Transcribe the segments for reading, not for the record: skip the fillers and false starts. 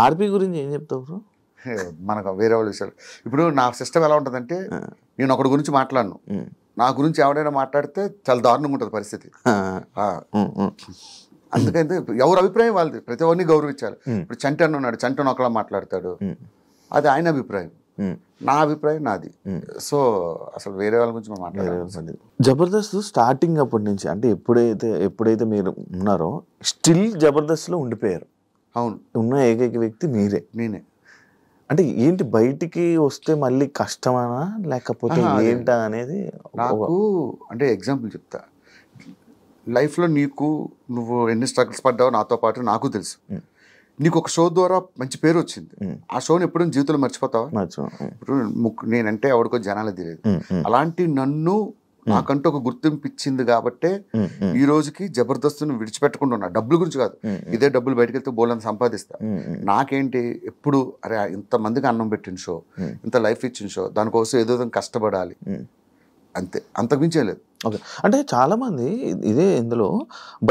ఆర్పి గురించి ఏం చెప్తావు బ్రో? మనకు వేరే వాళ్ళ విషయాలు. ఇప్పుడు నా సిస్టమ్ ఎలా ఉంటుందంటే, నేను ఒకటి గురించి మాట్లాడను, నా గురించి ఎవరైనా మాట్లాడితే చాలా దారుణంగా ఉంటుంది పరిస్థితి. అందుకైతే ఎవరి అభిప్రాయం వాళ్ళది, ప్రతి ఒక్కరిని గౌరవించాలి. ఇప్పుడు చంటి అన్న ఉన్నాడు, చంటి ఒకలా మాట్లాడతాడు, అది ఆయన అభిప్రాయం, నా అభిప్రాయం నాది. సో అసలు వేరే వాళ్ళ గురించి మనం మాట్లాడాలి. జబర్దస్త్ స్టార్టింగ్ అప్పటి నుంచి అంటే ఎప్పుడైతే మీరు ఉన్నారో స్టిల్ జబర్దస్త్లో ఉండిపోయారు. అవును, ఉన్న ఏకైక వ్యక్తి మీరే. నేనే. అంటే ఏంటి బయటికి వస్తే మళ్ళీ కష్టమనా లేకపోతే ఏంటా అనేది నాకు అంటే ఎగ్జాంపుల్ చెప్తా. లైఫ్లో నువ్వు ఎన్ని స్ట్రగుల్స్ పడ్డావో నాతో పాటు నాకు తెలుసు. నీకు ఒక షో ద్వారా మంచి పేరు వచ్చింది, ఆ షోని ఎప్పుడు జీవితంలో మర్చిపోతావా? ఇప్పుడు నేనంటే ఎవరికో జనాలు తెలియదు, అలాంటి నన్ను నాకంటూ ఒక గుర్తింపు ఇచ్చింది కాబట్టే ఈ రోజుకి జబర్దస్త్ను విడిచిపెట్టకుండా ఉన్నా. డబ్బుల గురించి కాదు, ఇదే డబ్బులు బయటకు వెళ్తే బోల్ని సంపాదిస్తా. నాకేంటి ఎప్పుడు అరే ఇంతమందికి అన్నం పెట్టిన షో, ఇంత లైఫ్ ఇచ్చిన షో, దానికోసం ఏదో కష్టపడాలి, అంతే, అంతకుమించే లేదు. ఓకే. అంటే చాలామంది ఇదే ఇందులో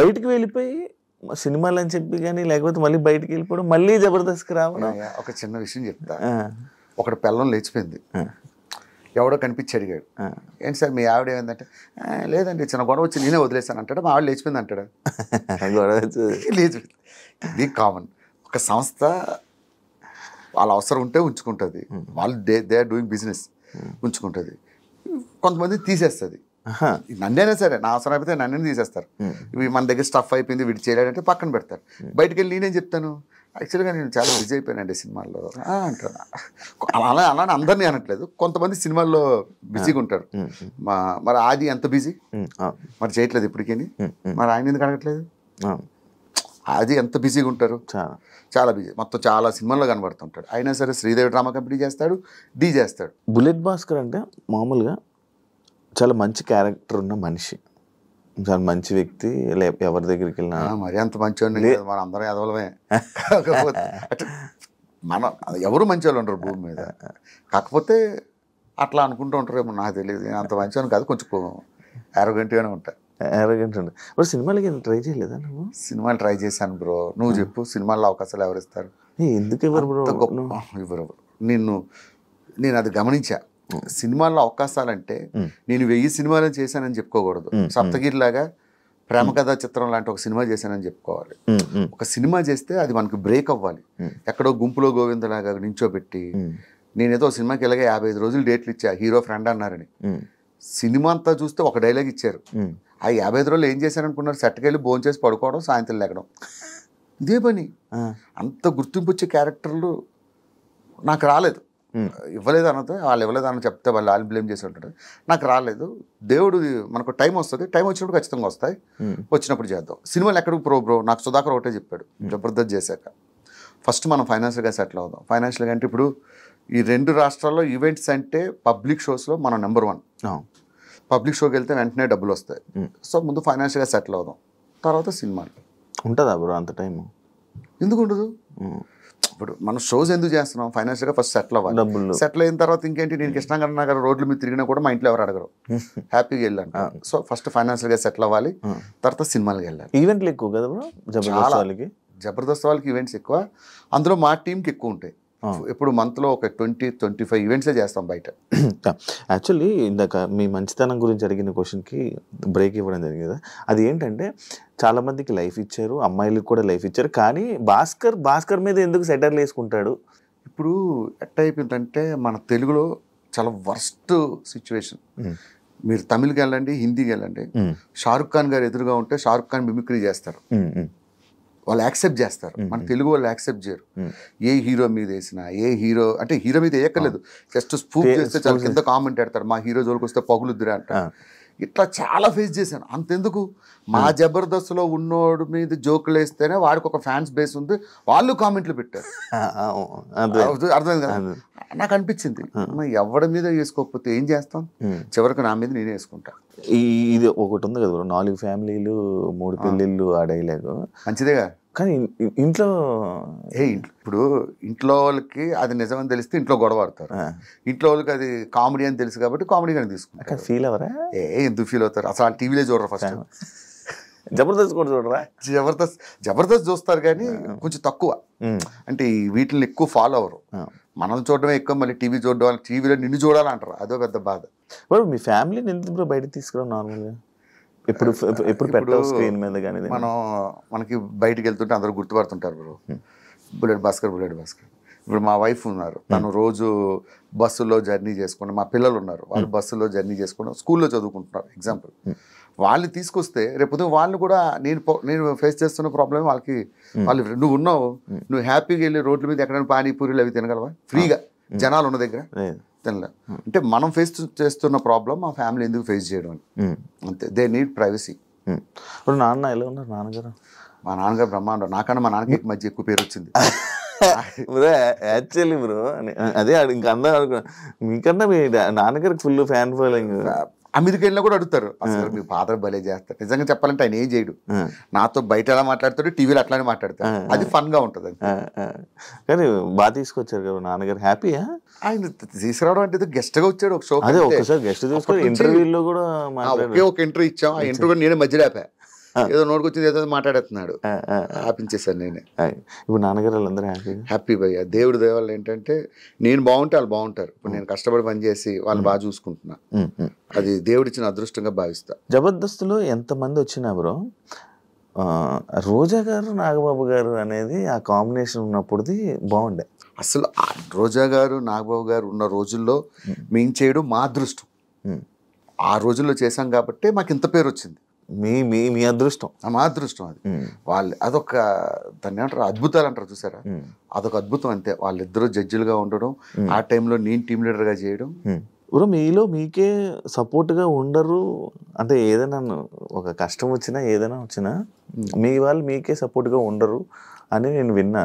బయటికి వెళ్ళిపోయి సినిమాలు అని చెప్పి కానీ లేకపోతే మళ్ళీ బయటికి వెళ్ళిపోవడం, మళ్ళీ జబర్దస్త్కి రావడం. ఒక చిన్న విషయం చెప్తా. ఒకటి పెళ్ళం లేచిపోయింది, ఎవడో కనిపించి అడిగాడు, ఏంటి సార్ మీ ఆవిడ ఏమైందంటే, లేదండి చిన్న గొడవ వచ్చి నేనే వదిలేస్తాను అంటాడు. మా ఆవిడ లేచిపోయింది అంటాడు. గొడవ లేచిపోయింది, ఇది కామన్. ఒక సంస్థ వాళ్ళ అవసరం ఉంటే ఉంచుకుంటుంది, వాళ్ళు దే ఆర్ డూయింగ్ బిజినెస్, ఉంచుకుంటుంది. కొంతమంది తీసేస్తుంది, నన్నైనా సరే నా అవసరం అయిపోతే నన్ను తీసేస్తారు. ఇవి మన దగ్గర స్టఫ్ అయిపోయింది వీడు చేయలేడంటే పక్కన పెడతారు. బయటకు వెళ్ళి నేనేం చెప్తాను, యాక్చువల్గా నేను చాలా బిజీ అయిపోయానండి సినిమాల్లో అంటాను. అలానే అందరినీ అనట్లేదు, కొంతమంది సినిమాల్లో బిజీగా ఉంటారు. మరి ఆది ఎంత బిజీ, మరి చేయట్లేదు ఇప్పటికీ, మరి ఆయన ఎందుకు అడగట్లేదు? ఆది ఎంత బిజీగా ఉంటారు, చాలా బిజీ, మొత్తం చాలా సినిమాల్లో కనబడుతుంటాడు. అయినా సరే శ్రీదేవి డ్రామా కంపెనీ చేస్తాడు, డీ చేస్తాడు. బుల్లెట్ భాస్కర్ అంటే మామూలుగా చాలా మంచి క్యారెక్టర్ ఉన్న మనిషి, చాలా మంచి వ్యక్తి, ఎవరి దగ్గరికి వెళ్ళినా మరి అంత మంచివాడిని లేదు, మన అందరం ఎదవలమే. కాకపోతే మన ఎవరు మంచి వాళ్ళు ఉంటారు భూమి మీద, కాకపోతే అట్లా అనుకుంటూ ఉంటారేమో, నాకు తెలియదు. అంత మంచివాడిని కాదు, కొంచెం యారోగెంట్గానే ఉంటాయి. యారోగెంట్ ఉండే. ఇప్పుడు సినిమాలకి ట్రై చేయలేదా నువ్వు? సినిమాలు ట్రై చేశాను బ్రో. నువ్వు చెప్పు, సినిమాల్లో అవకాశాలు ఎవరు ఇస్తారు? ఎందుకు ఇవ్వరు బ్రో? ఇవ్వరు. నేను అది గమనించా. సినిమాల్లో అవకాశాలంటే నేను 1000 సినిమాలు చేశానని చెప్పుకోకూడదు. సప్తగిరిలాగా ప్రేమ కథా చిత్రం లాంటి ఒక సినిమా చేశానని చెప్పుకోవాలి. ఒక సినిమా చేస్తే అది మనకు బ్రేక్ అవ్వాలి. ఎక్కడో గుంపులో గోవిందలాగా నించోబెట్టి, నేనేదో సినిమాకి ఇలాగే 55 రోజులు డేట్లు ఇచ్చా, హీరో ఫ్రెండ్ అన్నారని. సినిమా అంతా చూస్తే ఒక డైలాగ్ ఇచ్చారు, ఆ 55 రోజులు ఏం చేశారనుకున్నారు? సెట్కి వెళ్ళి భోజనం చేసి పడుకోవడం, సాయంత్రం లేకడం, ఇదే పని. అంత గుర్తింపు వచ్చే క్యారెక్టర్లు నాకు రాలేదు. ఇవ్వలేదు అన్నది వాళ్ళు ఇవ్వలేదు అని చెప్తే వాళ్ళు బ్లేమ్ చేసి ఉంటారు. నాకు రాలేదు. దేవుడు మనకు టైం వస్తుంది, టైం వచ్చినప్పుడు ఖచ్చితంగా వస్తాయి, వచ్చినప్పుడు చేద్దాం. సినిమాలు ఎక్కడికి బ్రో నాకు సుధాకర్ ఒకటే చెప్పాడు, జబర్దస్త్ చేశాక ఫస్ట్ మనం ఫైనాన్షియల్గా సెటిల్ అవుదాం. ఫైనాన్షియల్గా అంటే ఇప్పుడు ఈ 2 రాష్ట్రాల్లో ఈవెంట్స్ అంటే పబ్లిక్ షోస్లో మనం నెంబర్ 1. పబ్లిక్ షోకి వెళ్తే వెంటనే డబ్బులు వస్తాయి. సో ముందు ఫైనాన్షియల్గా సెటిల్ అవుదాం, తర్వాత సినిమాలు. ఉంటుందా బ్రో అంత టైం? ఎందుకు ఉండదు? ఇప్పుడు మనం షోస్ ఎందుకు చేస్తున్నాం? ఫైనాన్షియల్గా ఫస్ట్ సెటిల్ అవ్వాలి. సెటిల్ అయిన తర్వాత ఇంకేంటి, నేను కృష్ణాగర్ నగర్ రోడ్ల మీద తిరిగినా కూడా మా ఇంట్లో ఎవరు అడగరు, హ్యాపీగా వెళ్ళాను. సో ఫస్ట్ ఫైనాన్షియల్గా సెటిల్ అవ్వాలి, తర్వాత సినిమాలకి వెళ్ళాలి. ఈవెంట్లు ఎక్కువ కదా బ్రో జబర్దస్త్ వాళ్ళకి ఈవెంట్స్ ఎక్కువ, అందులో మా టీంకి ఎక్కువ ఉంటాయి. ఇప్పుడు మంత్లో ఒక 20-25 ఈవెంట్సే చేస్తాం బయట. యాక్చువల్లీ ఇందాక మీ మంచితనం గురించి అడిగిన క్వశ్చన్కి బ్రేక్ ఇవ్వడం జరిగింది కదా, అది ఏంటంటే చాలామందికి లైఫ్ ఇచ్చారు, అమ్మాయిలకు కూడా లైఫ్ ఇచ్చారు, కానీ భాస్కర్ మీద ఎందుకు సెటర్లు వేసుకుంటాడు? ఇప్పుడు ఎట్ట అయిపోయిందంటే మన తెలుగులో చాలా వర్స్ట్ సిచ్యువేషన్. మీరు తమిళ్కి వెళ్ళండి, హిందీకి వెళ్ళండి, షారుఖ్ ఖాన్ గారు ఎదురుగా ఉంటే షారుఖ్ ఖాన్ మిమిక్రీ చేస్తారు, వాళ్ళు యాక్సెప్ట్ చేస్తారు. మన తెలుగు వాళ్ళు యాక్సెప్ట్ చేయరు. ఏ హీరో మీద వేసినా, ఏ హీరో అంటే హీరో మీద వేయక్కర్లేదు, జస్ట్ స్పూఫ్ చేస్తే చాలా కింద కామెంట్ పెడతారు, మా హీరో జోలికి వస్తే పగులుద్దురా అంటారు. ఇట్లా చాలా ఫేస్ చేశాను. అంతెందుకు, మా జబర్దస్త్లో ఉన్నోడు మీద జోకులు వేస్తేనే వాడికి ఒక ఫ్యాన్స్ బేస్ ఉంది, వాళ్ళు కామెంట్లు పెట్టారు. అర్థమైంది కదా? నాకు అనిపించింది, ఎవరి మీద వేసుకోకపోతే ఏం చేస్తాం, చివరికి నా మీద నేనే వేసుకుంటా. ఇది ఒకటి ఉంది కదా, 4 ఫ్యామిలీలు 3 పెళ్ళిళ్ళు, ఆ డైలాగ్ మంచిదేగా. కానీ ఇంట్లో ఇప్పుడు ఇంట్లో వాళ్ళకి అది నిజమని తెలిస్తే ఇంట్లో గొడవ ఆడతారు, ఇంట్లో వాళ్ళకి అది కామెడీ అని తెలుసు కాబట్టి కామెడీగానే తీసుకుంటారు. ఫీల్ అవరా? ఎందుకు ఫీల్ అవుతారు? అసలు టీవీలో చూడరు ఫస్ట్. జబర్దస్త్ కూడా చూడరా? జబర్దస్త్ చూస్తారు కానీ కొంచెం తక్కువ. అంటే వీటిని ఎక్కువ ఫాలో అవ్వరు. మనం చూడడమే ఎక్కువ, మళ్ళీ టీవీ చూడడం, టీవీలో నిన్ను చూడాలంటారు, అదో పెద్ద బాధ. మీ ఫ్యామిలీని ఎందుకు బయటకు తీసుకురావు నార్మల్గా? ఎప్పుడు పెట్టావు స్క్రీన్ మీద కానీ? మనకి బయటకు వెళ్తుంటే అందరూ గుర్తుపడుతుంటారు బ్రో, బుల్లెట్ భాస్కర్. ఇప్పుడు మా వైఫ్ ఉన్నారు, తను రోజు బస్సులో జర్నీ చేసుకుని, మా పిల్లలు ఉన్నారు, వాళ్ళు బస్సులో జర్నీ చేసుకుని స్కూల్లో చదువుకుంటున్నారు ఎగ్జాంపుల్. వాళ్ళు తీసుకొస్తే రేపు వాళ్ళు కూడా నేను ఫేస్ చేస్తున్న ప్రాబ్లమ్ వాళ్ళకి, వాళ్ళు నువ్వు ఉన్నావు, నువ్వు హ్యాపీగా వెళ్ళి రోడ్ల మీద ఎక్కడైనా పానీపూరీలు అవి తినగలవా ఫ్రీగా జనాలు ఉన్న దగ్గర? తినలే. అంటే మనం ఫేస్ చేస్తున్న ప్రాబ్లం మా ఫ్యామిలీ ఎందుకు ఫేస్ చేయడం అని, అంతే. They need privacy. ఇప్పుడు నాన్న ఎలా ఉన్నారు? నాన్నగారు? మా నాన్నగారు బ్రహ్మాండం. నాకన్నా మా నాన్నకి మధ్య ఎక్కువ పేరు వచ్చింది బ్రో. యాక్చువల్లీ బ్రో అదే ఇంకా అందరూ అనుకున్నా, మీకన్నా మీ నాన్నగారికి ఫుల్ ఫ్యాన్ ఫాలోయింగ్. అమెరికా వెళ్ళినా కూడా అడుగుతారు, అసలు మీ ఫాదర్ భలే చేస్తారు. నిజంగా చెప్పాలంటే ఆయన ఏం చేయడు, నాతో బయట ఎలా మాట్లాడతాడు, టీవీలో అట్లానే మాట్లాడతాడు, అది ఫన్ గా ఉంటది. కానీ బాగా తీసుకొచ్చారు కదా నాన్నగారు, హ్యాపీయా? ఆయన తీసుకురావడం అంటే గెస్ట్ గా వచ్చాడు ఒక షో. అదే ఒకసారి గెస్ట్ తీసుకొని ఇంటర్వ్యూలో కూడా ఒక ఇంటర్వ్యూ ఇచ్చాం. ఆ ఇంటర్వ్యూ నేనే మధ్యలో ఆపా, ఏదో నోటుకొచ్చింది ఏదో మాట్లాడుతున్నాడు, ఆపించేసాను నేనే. ఇప్పుడు నాన్నగారు వాళ్ళందరూ హ్యాపీ భయ్య. దేవుడి దేవాళ్ళు ఏంటంటే నేను బాగుంటే వాళ్ళు బాగుంటారు. ఇప్పుడు నేను కష్టపడి పనిచేసి వాళ్ళు బాగా చూసుకుంటున్నా, అది దేవుడిచ్చిన అదృష్టంగా భావిస్తా. జబర్దస్త్లో ఎంతమంది వచ్చినా బ్రో, రోజా గారు నాగబాబు గారు అనేది ఆ కాంబినేషన్ ఉన్నప్పుడుది బాగుండే. అసలు రోజా గారు నాగబాబు గారు ఉన్న రోజుల్లో మేము చేయడం మా అదృష్టం. ఆ రోజుల్లో చేశాం కాబట్టి మాకు ఇంత పేరు వచ్చింది. మీ అదృష్టం, మా అదృష్టం అది. వాళ్ళు అదొక దాన్ని ఏమంటారు, అద్భుతాలు అంటారు చూసారా, అదొక అద్భుతం అంతే. వాళ్ళిద్దరూ జడ్జిలుగా ఉండడం, ఆ టైంలో నేను టీం లీడర్గా చేయడం. ఇప్పుడు మీలో మీకే సపోర్ట్గా ఉండరు అంటే, ఏదైనా ఒక కష్టం వచ్చినా ఏదైనా వచ్చినా మీ వాళ్ళు మీకే సపోర్ట్గా ఉండరు అని నేను విన్నా.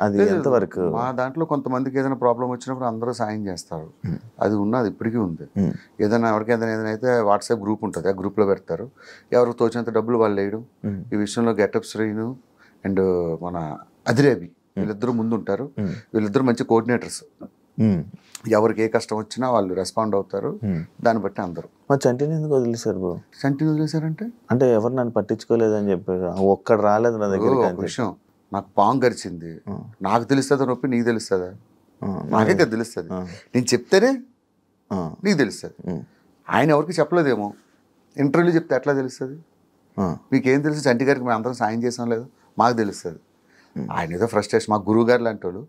అది ఎంతవరకు? మా దాంట్లో కొంతమందికి ఏదైనా ప్రాబ్లం వచ్చినప్పుడు అందరూ సాయం చేస్తారు, అది ఉన్నది ఇప్పటికీ ఉంది. ఏదైనా ఎవరికి ఏదైనా అయితే వాట్సాప్ గ్రూప్ ఉంటుంది, ఆ గ్రూప్లో పెడతారు, ఎవరికి తోచినంత డబ్బులు వాళ్ళు వేయడం. ఈ విషయంలో గెటప్ శ్రీను అండ్ మన అదిరేబి వీళ్ళిద్దరూ ముందు ఉంటారు. వీళ్ళిద్దరూ మంచి కోఆర్డినేటర్స్. ఎవరికి ఏ కష్టం వచ్చినా వాళ్ళు రెస్పాండ్ అవుతారు, దాన్ని బట్టి అందరూ. మా చంటిని ఎందుకు వదిలేశారు బ్రో? చంటిని వదిలేశారంటే అంటే ఎవరు నన్ను పట్టించుకోలేదని చెప్పారు, ఒక్కడు రాలేదు నా దగ్గర. ఒక విషయం, నాకు పాము గరిచింది, నాకు తెలుస్తుందా నొప్పి నీకు తెలుస్తుందా? నాకే కదా తెలుస్తుంది, నేను చెప్తేనే నీకు తెలుస్తుంది. ఆయన ఎవరికి చెప్పలేదేమో, ఇంటర్వ్యూలో చెప్తే ఎట్లా తెలుస్తుంది? మీకేం తెలుసు చంటి గారికి మేము అందరం సాయం చేసాం లేదు, మాకు తెలుస్తుంది. ఆయన ఏదో ఫ్రస్ట్రేషన్, మా గురువు గారు లాంటి వాళ్ళు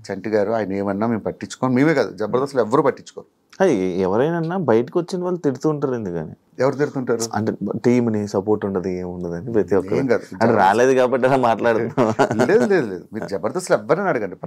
చంటి గారు, ఆయన ఏమన్నా మేము పట్టించుకోం. మేమే కాదు, జబర్దస్త్లో ఎవరు పట్టించుకోరు. ఎవరైనా బయటకు వచ్చిన వాళ్ళు తిడుతూ ఉంటారు. ఎందుకని? ఎవరు తిడుతుంటారు? అంటే టీంని సపోర్ట్ ఉండదు, ఏముండదు అని ప్రతి ఒక్కరు. అంటే రాలేదు కాబట్టి మాట్లాడుతున్నాం. లేదు లేదు లేదు, మీరు జబర్దస్త్లో ఎవరైనా అడగండి,